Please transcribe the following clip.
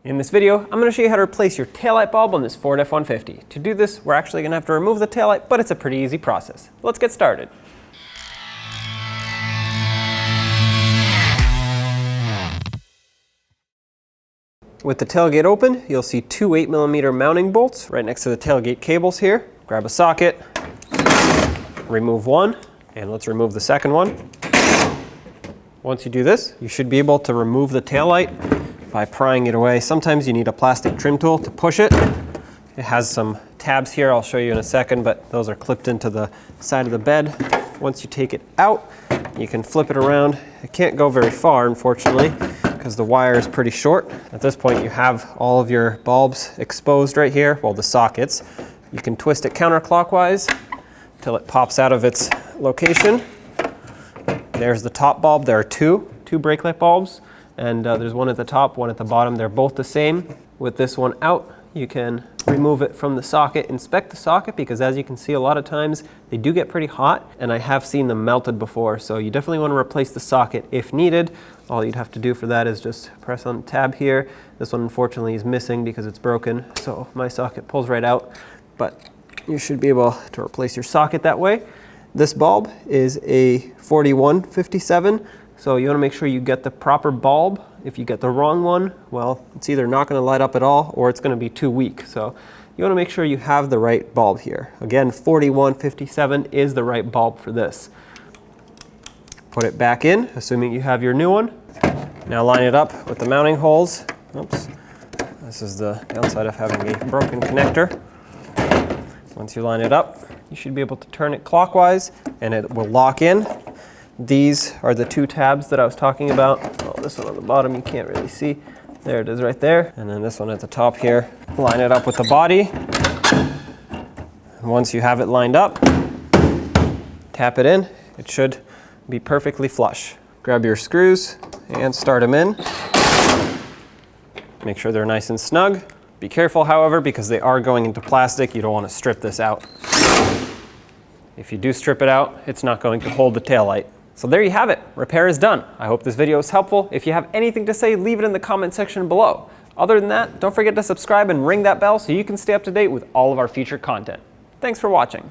In this video, I'm going to show you how to replace your taillight bulb on this Ford F-150. To do this, we're actually going to have to remove the taillight, but it's a pretty easy process. Let's get started. With the tailgate open, you'll see two 8mm mounting bolts right next to the tailgate cables here. Grab a socket, remove one, and let's remove the second one. Once you do this, you should be able to remove the taillight by prying it away. Sometimes you need a plastic trim tool to push it. It has some tabs here, I'll show you in a second, but those are clipped into the side of the bed. Once you take it out, you can flip it around. It can't go very far, unfortunately, because the wire is pretty short. At this point, you have all of your bulbs exposed right here, well, the sockets. You can twist it counterclockwise till it pops out of its location. There's the top bulb. There are two brake light bulbs, and there's one at the top, one at the bottom. They're both the same. With this one out, you can remove it from the socket. Inspect the socket, because as you can see, a lot of times they do get pretty hot, and I have seen them melted before, so you definitely want to replace the socket if needed. All you'd have to do for that is just press on the tab here. This one unfortunately is missing because it's broken, so my socket pulls right out, but you should be able to replace your socket that way. This bulb is a 4157, so you want to make sure you get the proper bulb. If you get the wrong one, well, it's either not going to light up at all or it's going to be too weak. So you want to make sure you have the right bulb here. Again, 4157 is the right bulb for this. Put it back in, assuming you have your new one. Now line it up with the mounting holes. Oops. This is the downside of having a broken connector. Once you line it up, you should be able to turn it clockwise and it will lock in. These are the two tabs that I was talking about. Oh, this one on the bottom you can't really see. There it is right there. And then this one at the top here. Line it up with the body. And once you have it lined up, tap it in. It should be perfectly flush. Grab your screws and start them in. Make sure they're nice and snug. Be careful, however, because they are going into plastic. You don't want to strip this out. If you do strip it out, it's not going to hold the taillight. So there you have it. Repair is done. I hope this video was helpful. If you have anything to say, leave it in the comment section below. Other than that, don't forget to subscribe and ring that bell so you can stay up to date with all of our future content. Thanks for watching.